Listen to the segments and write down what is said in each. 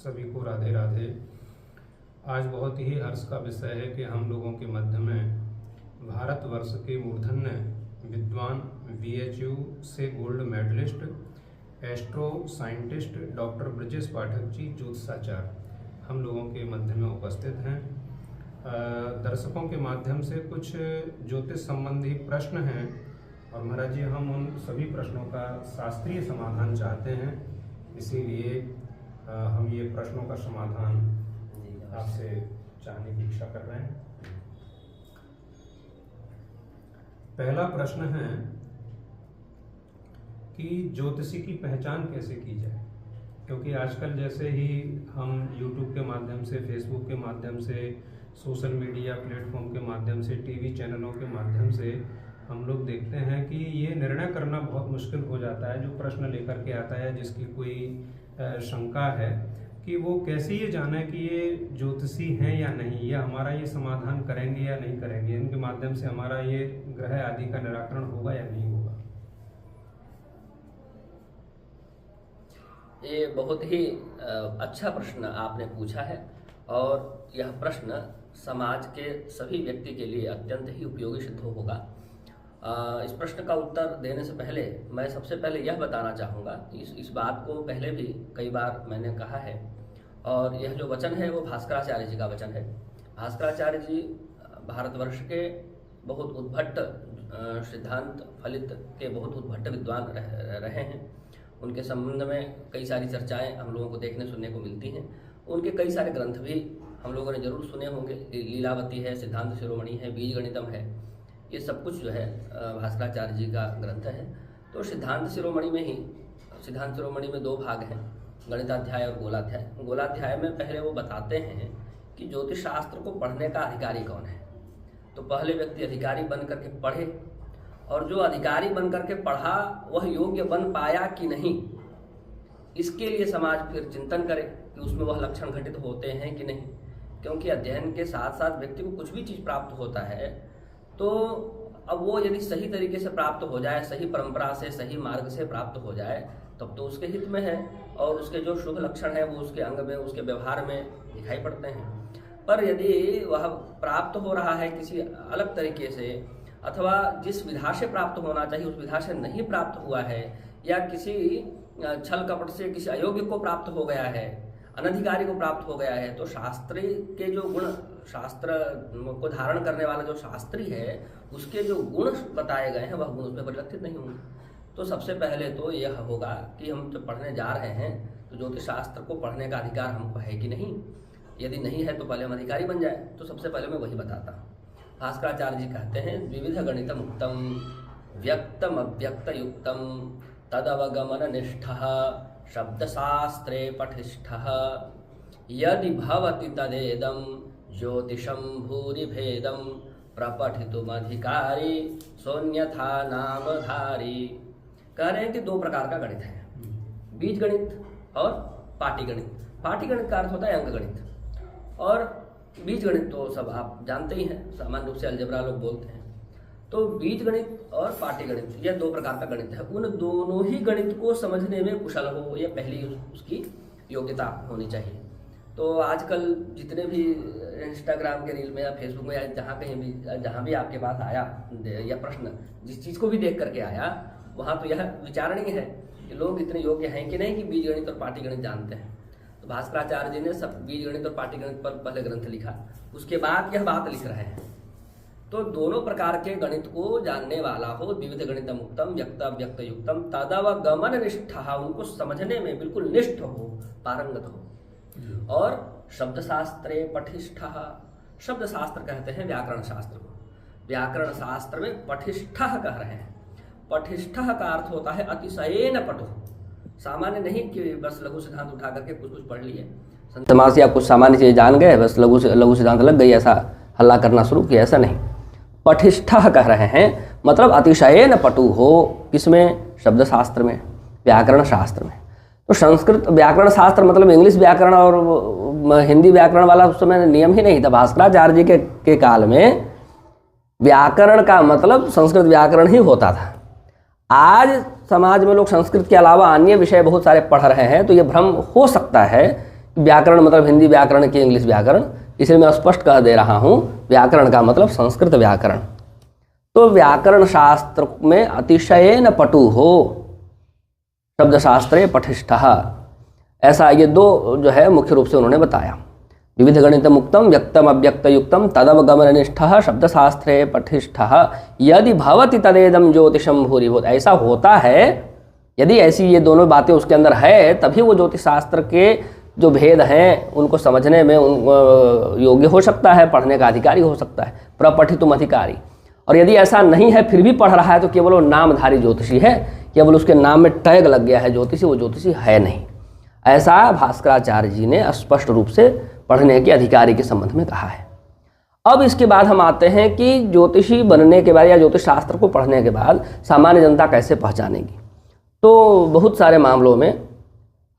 सभी को राधे राधे। आज बहुत ही हर्ष का विषय है कि हम लोगों के मध्य में भारतवर्ष के मूर्धन्य विद्वान VHU से gold medalist astro scientist doctor Brajesh Pathak ji ज्योतिषाचार्य हम लोगों के मध्य में उपस्थित हैं। दर्शकों के माध्यम से कुछ ज्योतिष संबंधी प्रश्न हैं और महाराज जी हम उन सभी प्रश्नों का शास्त्रीय समाधान चाहते हैं, इसीलिए हम ये प्रश्नों का समाधान आपसे चाहने की इच्छा कर रहे हैं। पहला प्रश्न है कि ज्योतिषी की पहचान कैसे की जाए, क्योंकि आजकल जैसे ही हम YouTube के माध्यम से, Facebook के माध्यम से, सोशल मीडिया प्लेटफॉर्म के माध्यम से, टीवी चैनलों के माध्यम से हम लोग देखते हैं कि ये निर्णय करना बहुत मुश्किल हो जाता है। जो प्रश्न लेकर के आता है, जिसकी कोई शंका है कि वो कैसे ये जाने कि ये ज्योतिषी हैं या नहीं, या हमारा ये समाधान करेंगे या नहीं करेंगे, इनके माध्यम से हमारा ये ग्रह आदि का निराकरण होगा या नहीं होगा। ये बहुत ही अच्छा प्रश्न आपने पूछा है और यह प्रश्न समाज के सभी व्यक्ति के लिए अत्यंत ही उपयोगी सिद्ध होगा। इस प्रश्न का उत्तर देने से पहले मैं सबसे पहले यह बताना चाहूँगा कि इस बात को पहले भी कई बार मैंने कहा है, और यह जो वचन है वो भास्कराचार्य जी का वचन है। भास्कराचार्य जी भारतवर्ष के बहुत उद्भट सिद्धांत फलित के बहुत उद्भट विद्वान रहे हैं। उनके संबंध में कई सारी चर्चाएं हम लोगों को देखने सुनने को मिलती हैं। उनके कई सारे ग्रंथ भी हम लोगों ने जरूर सुने होंगे। लीलावती है, सिद्धांत शिरोमणि है, बीज गणितम है, ये सब कुछ जो है भास्कराचार्य जी का ग्रंथ है। तो सिद्धांत शिरोमणि में दो भाग हैं, गणिताध्याय और गोलाध्याय। गोलाध्याय में पहले वो बताते हैं कि ज्योतिष शास्त्र को पढ़ने का अधिकारी कौन है। तो पहले व्यक्ति अधिकारी बन करके पढ़े, और जो अधिकारी बन करके पढ़ा वह योग्य बन पाया कि नहीं, इसके लिए समाज फिर चिंतन करे कि उसमें वह लक्षण घटित होते हैं कि नहीं। क्योंकि अध्ययन के साथ साथ व्यक्ति को कुछ भी चीज़ प्राप्त होता है, तो अब वो यदि सही तरीके से प्राप्त हो जाए, सही परंपरा से, सही मार्ग से प्राप्त हो जाए, तब तो उसके हित में है, और उसके जो शुभ लक्षण है वो उसके अंग में, उसके व्यवहार में दिखाई पड़ते हैं। पर यदि वह प्राप्त हो रहा है किसी अलग तरीके से, अथवा जिस विधा से प्राप्त होना चाहिए उस विधा से नहीं प्राप्त हुआ है, या किसी छल कपट से किसी अयोग्य को प्राप्त हो गया है, अनधिकारी को प्राप्त हो गया है, तो शास्त्री के जो गुण, शास्त्र को धारण करने वाला जो शास्त्री है, उसके जो गुण बताए गए हैं वह गुण उसमें परिलक्षित नहीं होंगे। तो सबसे पहले तो यह होगा कि हम जब पढ़ने जा रहे हैं तो ज्योतिष शास्त्र को पढ़ने का अधिकार हमको है कि नहीं। यदि नहीं है तो पहले हम अधिकारी बन जाए। तो सबसे पहले मैं वही बताता हूँ। भास्कराचार्य जी कहते हैं, विविध गणितम उक्तम व्यक्तम अव्यक्त युक्तम तदवगमन निष्ठः शब्दशास्त्रे पठिष्ठः यदि भवति तदेदं ज्योतिषं भूरिभेदं प्रपठितुमधिकारी सोऽन्यथा नामधारी। कह रहे हैं कि दो प्रकार का गणित है, बीज गणित और पाटीगणित। पाटीगणित का अर्थ होता है अंक गणित, और बीज गणित तो सब आप जानते ही हैं, सामान्य रूप से अलजेब्रा लोग बोलते हैं। तो बीज गणित और पाटीगणित यह दो प्रकार का गणित है। उन दोनों ही गणित को समझने में कुशल हो, यह पहली उसकी योग्यता होनी चाहिए। तो आजकल जितने भी इंस्टाग्राम के रील में या फेसबुक में या जहाँ भी आपके पास आया यह प्रश्न, जिस चीज़ को भी देख करके आया, वहाँ तो यह विचारणीय है कि लोग इतने योग्य हैं कि नहीं कि बीज गणित और पाटीगणित जानते हैं। तो भास्कराचार्य जी ने सब बीज गणित और पाटीगणित पर पहले ग्रंथ लिखा, उसके बाद यह बात लिख रहे हैं। तो दोनों प्रकार के गणित को जानने वाला हो, विविध गणितम उक्तम व्यक्त अव्यक्त युक्तम तदवगमन निष्ठः, उनको समझने में बिल्कुल निष्ठ हो, पारंगत हो। और शब्दशास्त्रे पठिष्ठः, शब्द शास्त्र कहते हैं व्याकरण शास्त्र को। व्याकरण शास्त्र में पठिष्ठः कह रहे हैं। पठिष्ठः का अर्थ होता है अतिशयेन पटु, सामान्य नहीं कि बस लघु सिद्धांत उठा करके कुछ पढ़ लिए, समाज या कुछ सामान्य चीज़ जान गए, बस लघु सिद्धांत लग गई, ऐसा हल्ला करना शुरू किया, ऐसा नहीं। पठिष्ठः कह रहे हैं मतलब अतिशयेन पटु हो, किसमें? शब्द शास्त्र में, व्याकरण शास्त्र में। तो संस्कृत व्याकरण शास्त्र मतलब इंग्लिश व्याकरण और हिंदी व्याकरण वाला उस समय नियम ही नहीं था। भास्कराचार्य जी के काल में व्याकरण का मतलब संस्कृत व्याकरण ही होता था। आज समाज में लोग संस्कृत के अलावा अन्य विषय बहुत सारे पढ़ रहे हैं, तो ये भ्रम हो सकता है व्याकरण मतलब हिंदी व्याकरण की इंग्लिश व्याकरण, इसलिए मैं स्पष्ट कह दे रहा हूँ, व्याकरण का मतलब संस्कृत व्याकरण। तो व्याकरण शास्त्र में अतिशयेन पटु हो, शब्द शास्त्रे पठिष्ठः, ऐसा ये दो जो है मुख्य रूप से उन्होंने बताया। विविध गणित मुक्तम व्यक्तम अव्यक्त युक्तम तदवगमनिष्ठः शब्द शास्त्रे पठिष्ठः यदि भवति तदेदम ज्योतिषम भूरिभूत। ऐसा होता है, यदि ऐसी ये दोनों बातें उसके अंदर है, तभी वो ज्योतिष शास्त्र के जो भेद हैं उनको समझने में योग्य हो सकता है, पढ़ने का अधिकारी हो सकता है, प्रपठितुम अधिकारी। और यदि ऐसा नहीं है फिर भी पढ़ रहा है तो केवल वो नामधारी ज्योतिषी है, केवल उसके नाम में टैग लग गया है ज्योतिषी, वो ज्योतिषी है नहीं। ऐसा भास्कराचार्य जी ने स्पष्ट रूप से पढ़ने के अधिकारी के संबंध में कहा है। अब इसके बाद हम आते हैं कि ज्योतिषी बनने के बाद या ज्योतिष शास्त्र को पढ़ने के बाद सामान्य जनता कैसे पहचानेगी। तो बहुत सारे मामलों में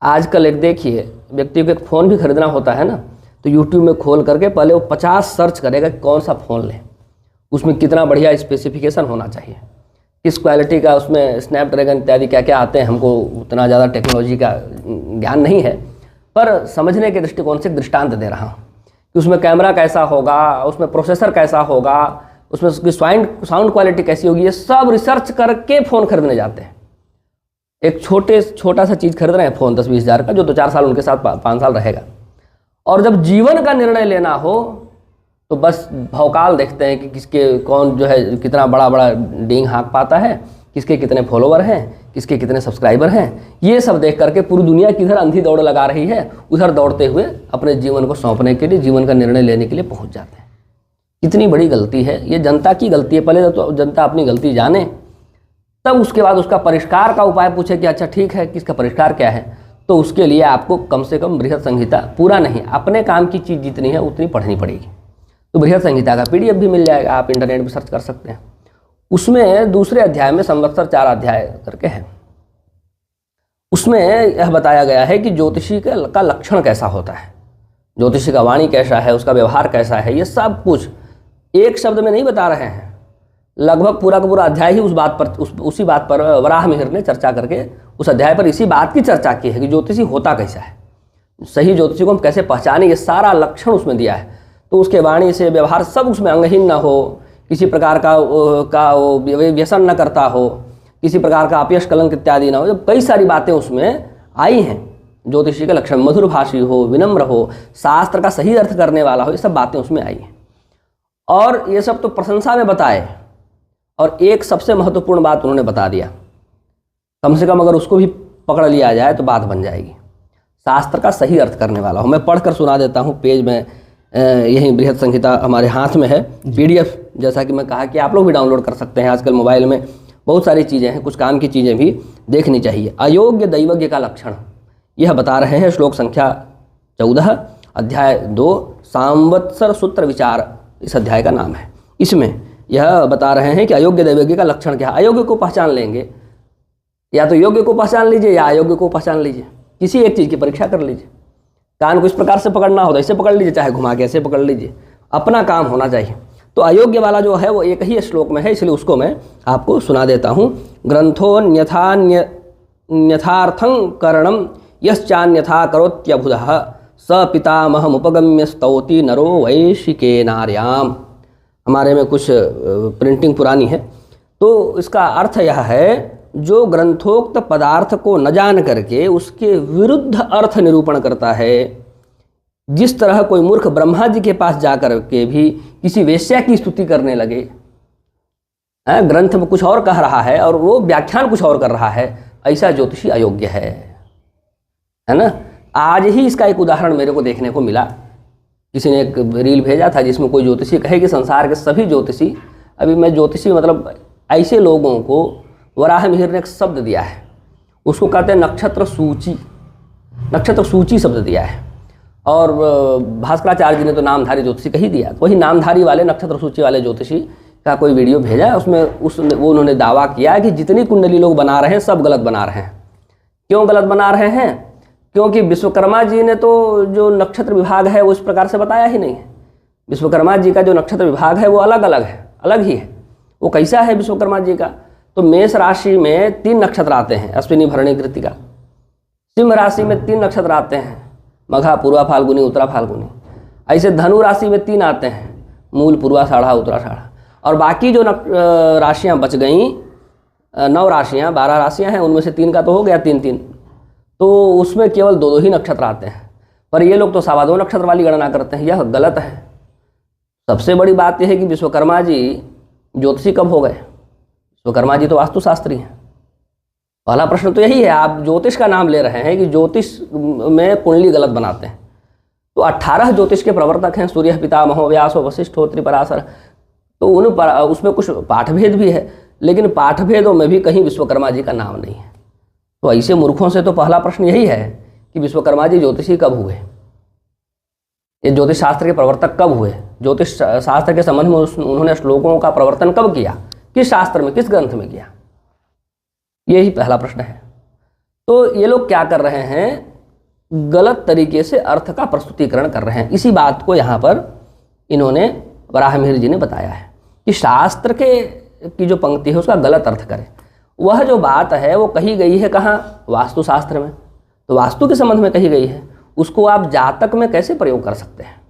आजकल एक देखिए, व्यक्ति को एक फ़ोन भी खरीदना होता है ना, तो यूट्यूब में खोल करके पहले वो 50 सर्च करेगा कि कौन सा फ़ोन लें, उसमें कितना बढ़िया स्पेसिफिकेशन होना चाहिए, किस क्वालिटी का, उसमें स्नैपड्रैगन इत्यादि क्या क्या आते हैं। हमको उतना ज़्यादा टेक्नोलॉजी का ज्ञान नहीं है, पर समझने के दृष्टिकोण से दृष्टांत दे रहा हूँ कि उसमें कैमरा कैसा होगा, उसमें प्रोसेसर कैसा होगा, उसमें उसकी साउंड क्वालिटी कैसी होगी, ये सब रिसर्च करके फ़ोन खरीदने जाते हैं। एक छोटा सा चीज़ खरीद रहे हैं फ़ोन 10-20 हज़ार का, जो 2-4 साल उनके साथ 5 साल रहेगा, और जब जीवन का निर्णय लेना हो तो बस भौकाल देखते हैं कि किसके कौन जो है कितना बड़ा बड़ा डींग हाँक पाता है, किसके कितने फॉलोवर हैं, किसके कितने सब्सक्राइबर हैं। ये सब देख करके पूरी दुनिया किधर अंधी दौड़ लगा रही है, उधर दौड़ते हुए अपने जीवन को सौंपने के लिए, जीवन का निर्णय लेने के लिए पहुँच जाते हैं। कितनी बड़ी गलती है ये, जनता की गलती है। पहले तो जनता अपनी गलती जाने, तब उसके बाद उसका परिष्कार का उपाय पूछे कि अच्छा ठीक है किसका परिष्कार क्या है। तो उसके लिए आपको कम से कम बृहद संहिता, पूरा नहीं, अपने काम की चीज़ जितनी है उतनी पढ़नी पड़ेगी। तो बृहद संहिता का PDF भी मिल जाएगा, आप इंटरनेट पर सर्च कर सकते हैं। उसमें दूसरे अध्याय में संवत्सर 4 अध्याय करके है, उसमें यह बताया गया है कि ज्योतिषी का लक्षण कैसा होता है, ज्योतिषी का वाणी कैसा है, उसका व्यवहार कैसा है, ये सब कुछ एक शब्द में नहीं बता रहे हैं। लगभग पूरा का पूरा अध्याय ही उसी बात पर वराह मिहिर ने चर्चा करके उस अध्याय पर इसी बात की चर्चा की है कि ज्योतिषी होता कैसा है, सही ज्योतिषी को हम कैसे पहचाने, ये सारा लक्षण उसमें दिया है। तो उसके वाणी से व्यवहार सब उसमें अंगहीन ना हो, किसी प्रकार का व्यसन न करता हो, किसी प्रकार का अपयश कलंक इत्यादि ना हो, जब कई सारी बातें उसमें आई हैं। ज्योतिषी का लक्षण मधुर भाषी हो, विनम्र हो, शास्त्र का सही अर्थ करने वाला हो, ये सब बातें उसमें आई हैं। और ये सब तो प्रशंसा में बताए, और एक सबसे महत्वपूर्ण बात उन्होंने बता दिया, कम से कम अगर उसको भी पकड़ लिया जाए तो बात बन जाएगी, शास्त्र का सही अर्थ करने वाला हो। मैं पढ़कर सुना देता हूँ, पेज में यही बृहद संहिता हमारे हाथ में है, PDF, जैसा कि मैं कहा कि आप लोग भी डाउनलोड कर सकते हैं। आजकल मोबाइल में बहुत सारी चीज़ें हैं, कुछ काम की चीज़ें भी देखनी चाहिए। अयोग्य दैवज्ञ का लक्षण यह बता रहे हैं, श्लोक संख्या 14, अध्याय 2, सांवत्सर सूत्र विचार इस अध्याय का नाम है। इसमें यह बता रहे हैं कि अयोग्य दैवज्ञ का लक्षण क्या है। अयोग्य को पहचान लेंगे, या तो योग्य को पहचान लीजिए या अयोग्य को पहचान लीजिए, किसी एक चीज़ की परीक्षा कर लीजिए। कान को इस प्रकार से पकड़ना हो तो ऐसे पकड़ लीजिए, चाहे घुमा के ऐसे पकड़ लीजिए, अपना काम होना चाहिए। तो अयोग्य वाला जो है वो एक ही श्लोक में है, इसलिए उसको मैं आपको सुना देता हूँ। ग्रंथोन्यथार्थं करणम यश्चान्यथा करोत्यबुधः स पितामहमुपगम्य स्तौति नरो वैशिके नार्याम। हमारे में कुछ प्रिंटिंग पुरानी है, तो इसका अर्थ यह है, जो ग्रंथोक्त पदार्थ को न जान करके उसके विरुद्ध अर्थ निरूपण करता है, जिस तरह कोई मूर्ख ब्रह्मा जी के पास जाकर के भी किसी वेश्या की स्तुति करने लगे, ग्रंथ में कुछ और कह रहा है और वो व्याख्यान कुछ और कर रहा है, ऐसा ज्योतिषी अयोग्य है ना। आज ही इसका एक उदाहरण मेरे को देखने को मिला। किसी ने एक रील भेजा था जिसमें कोई ज्योतिषी कहे कि संसार के सभी ज्योतिषी, अभी मैं ज्योतिषी मतलब ऐसे लोगों को वराह मिहिर ने एक शब्द दिया है, उसको कहते हैं नक्षत्र सूची। नक्षत्र सूची शब्द दिया है, और भास्कराचार्य जी ने तो नामधारी ज्योतिषी कही दिया। वही नामधारी वाले नक्षत्र सूची वाले ज्योतिषी का कोई वीडियो भेजा, उसमें उन्होंने दावा किया कि जितनी कुंडली लोग बना रहे हैं सब गलत बना रहे हैं। क्यों गलत बना रहे हैं? क्योंकि विश्वकर्मा जी ने तो जो नक्षत्र विभाग है वो इस प्रकार से बताया ही नहीं है। विश्वकर्मा जी का जो नक्षत्र विभाग है वो अलग अलग है, अलग ही है। वो कैसा है विश्वकर्मा जी का? तो मेष राशि में 3 नक्षत्र आते हैं, अश्विनी भरणी कृतिका। सिंह राशि में 3 नक्षत्र आते हैं, मघा, पूर्वा फाल्गुनी, उत्तरा फाल्गुनी। ऐसे धनु राशि में 3 आते हैं, मूल, पूर्वा साढ़ा, उत्तरा साढ़ा। और बाकी जो राशियाँ बच गईं, 9 राशियाँ, 12 राशियाँ हैं, उनमें से 3 का तो हो गया 3-3, तो उसमें केवल 2-2 ही नक्षत्र आते हैं। पर ये लोग तो 2.25 नक्षत्र वाली गणना करते हैं, यह गलत है। सबसे बड़ी बात यह है कि विश्वकर्मा जी ज्योतिषी कब हो गए? विश्वकर्मा जी तो वास्तुशास्त्री हैं। पहला प्रश्न तो यही है, आप ज्योतिष का नाम ले रहे हैं कि ज्योतिष में कुंडली गलत बनाते हैं। तो 18 ज्योतिष के प्रवर्तक हैं, सूर्य, पितामह, व्यास, वशिष्ठ, त्रिपराशर। तो उसमें कुछ पाठभेद भी है, लेकिन पाठभेदों में भी कहीं विश्वकर्मा जी का नाम नहीं है। तो ऐसे मूर्खों से तो पहला प्रश्न यही है कि विश्वकर्मा जी ज्योतिषी कब हुए, ये ज्योतिष शास्त्र के प्रवर्तक कब हुए, ज्योतिष शास्त्र के संबंध में उन्होंने श्लोकों का प्रवर्तन कब किया, किस शास्त्र में, किस ग्रंथ में किया, यही पहला प्रश्न है। तो ये लोग क्या कर रहे हैं, गलत तरीके से अर्थ का प्रस्तुतिकरण कर रहे हैं। इसी बात को यहाँ पर इन्होंने, वराहमिहिर जी ने बताया है कि शास्त्र की जो पंक्ति है उसका गलत अर्थ करें। वह जो बात है वो कही गई है कहाँ? वास्तुशास्त्र में। तो वास्तु के संबंध में कही गई है, उसको आप जातक में कैसे प्रयोग कर सकते हैं?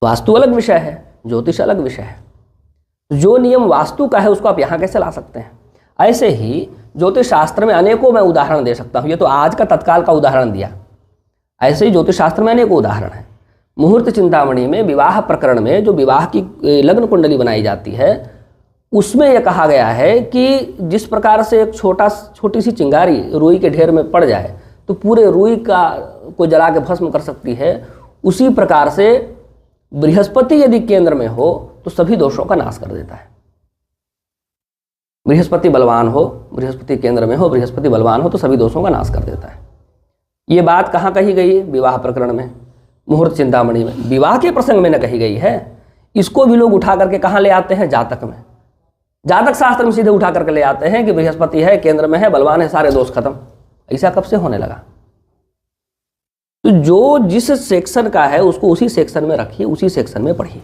वास्तु अलग विषय है, ज्योतिष अलग विषय है। जो नियम वास्तु का है उसको आप यहाँ कैसे ला सकते हैं? ऐसे ही ज्योतिष शास्त्र में अनेकों मैं उदाहरण दे सकता हूँ, ये तो आज का तत्काल का उदाहरण दिया। ऐसे ही ज्योतिष शास्त्र में अनेकों उदाहरण हैं। मुहूर्त चिंतामणि में विवाह प्रकरण में जो विवाह की लग्न कुंडली बनाई जाती है, उसमें यह कहा गया है कि जिस प्रकार से एक छोटी सी चिंगारी रुई के ढेर में पड़ जाए तो पूरे रुई को जला के भस्म कर सकती है, उसी प्रकार से बृहस्पति यदि केंद्र में हो तो सभी दोषों का नाश कर देता है। बृहस्पति बलवान हो, बृहस्पति केंद्र में हो, बृहस्पति बलवान हो तो सभी दोषों का नाश कर देता है। ये बात कहाँ कही गई है? विवाह प्रकरण में, मुहूर्त चिंतामणि में, विवाह के प्रसंग में न कही गई है। इसको भी लोग उठा करके कहाँ ले आते हैं? जातक में। जातक शास्त्र में सीधे उठा करके ले आते हैं कि बृहस्पति है, केंद्र में है, बलवान है, सारे दोष खत्म। ऐसा कब से होने लगा? तो जो जिस सेक्शन का है उसको उसी सेक्शन में रखिए, उसी सेक्शन में पढ़िए।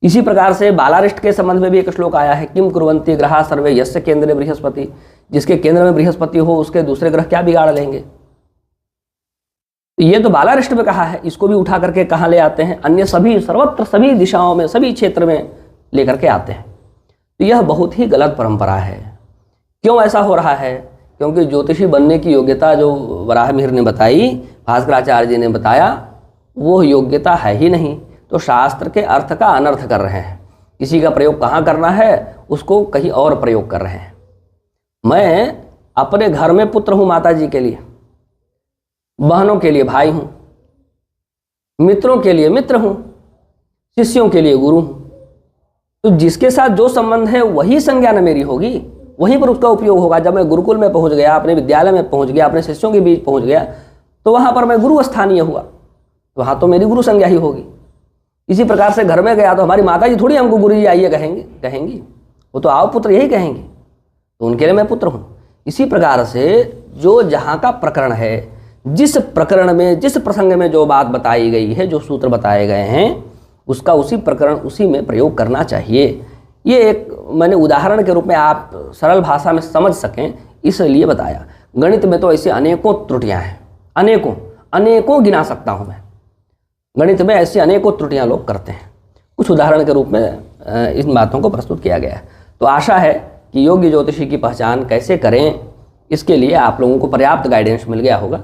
इसी प्रकार से बालारिष्ट के संबंध में भी एक श्लोक आया है, किम कुर्वन्ति ग्रहा सर्वे यस्य केंद्रे बृहस्पति। जिसके केंद्र में बृहस्पति हो उसके दूसरे ग्रह क्या बिगाड़ लेंगे? ये तो बालारिष्ट में कहा है, इसको भी उठा करके कहाँ ले आते हैं? अन्य सभी, सर्वत्र सभी दिशाओं में, सभी क्षेत्र में लेकर के आते हैं। तो यह बहुत ही गलत परंपरा है। क्यों ऐसा हो रहा है? क्योंकि ज्योतिषी बनने की योग्यता जो वराहमिहिर ने बताई, भास्कराचार्य जी ने बताया, वो योग्यता है ही नहीं। तो शास्त्र के अर्थ का अनर्थ कर रहे हैं। किसी का प्रयोग कहाँ करना है उसको कहीं और प्रयोग कर रहे हैं। मैं अपने घर में पुत्र हूँ माता जी के लिए, बहनों के लिए भाई हूँ, मित्रों के लिए मित्र हूँ, शिष्यों के लिए गुरु हूँ। तो जिसके साथ जो संबंध है वही संज्ञा न मेरी होगी, वहीं पर उसका उपयोग होगा। जब मैं गुरुकुल में पहुँच गया, अपने विद्यालय में पहुँच गया, अपने शिष्यों के बीच पहुँच गया, तो वहाँ पर मैं गुरु स्थानीय हुआ, वहाँ तो मेरी गुरु संज्ञा ही होगी। इसी प्रकार से घर में गया तो हमारी माता जी थोड़ी हमको गुरु जी आइए कहेंगी, वो तो आओ पुत्र यही कहेंगी, तो उनके लिए मैं पुत्र हूँ। इसी प्रकार से जो जहाँ का प्रकरण है, जिस प्रकरण में, जिस प्रसंग में जो बात बताई गई है, जो सूत्र बताए गए हैं, उसका उसी प्रकरण, उसी में प्रयोग करना चाहिए। ये एक मैंने उदाहरण के रूप में आप सरल भाषा में समझ सकें इसलिए बताया। गणित में तो ऐसे अनेकों त्रुटियां हैं, अनेकों गिना सकता हूं मैं। गणित में ऐसी अनेकों त्रुटियां लोग करते हैं। कुछ उदाहरण के रूप में इन बातों को प्रस्तुत किया गया है। तो आशा है कि योग्य ज्योतिषी की पहचान कैसे करें, इसके लिए आप लोगों को पर्याप्त गाइडेंस मिल गया होगा।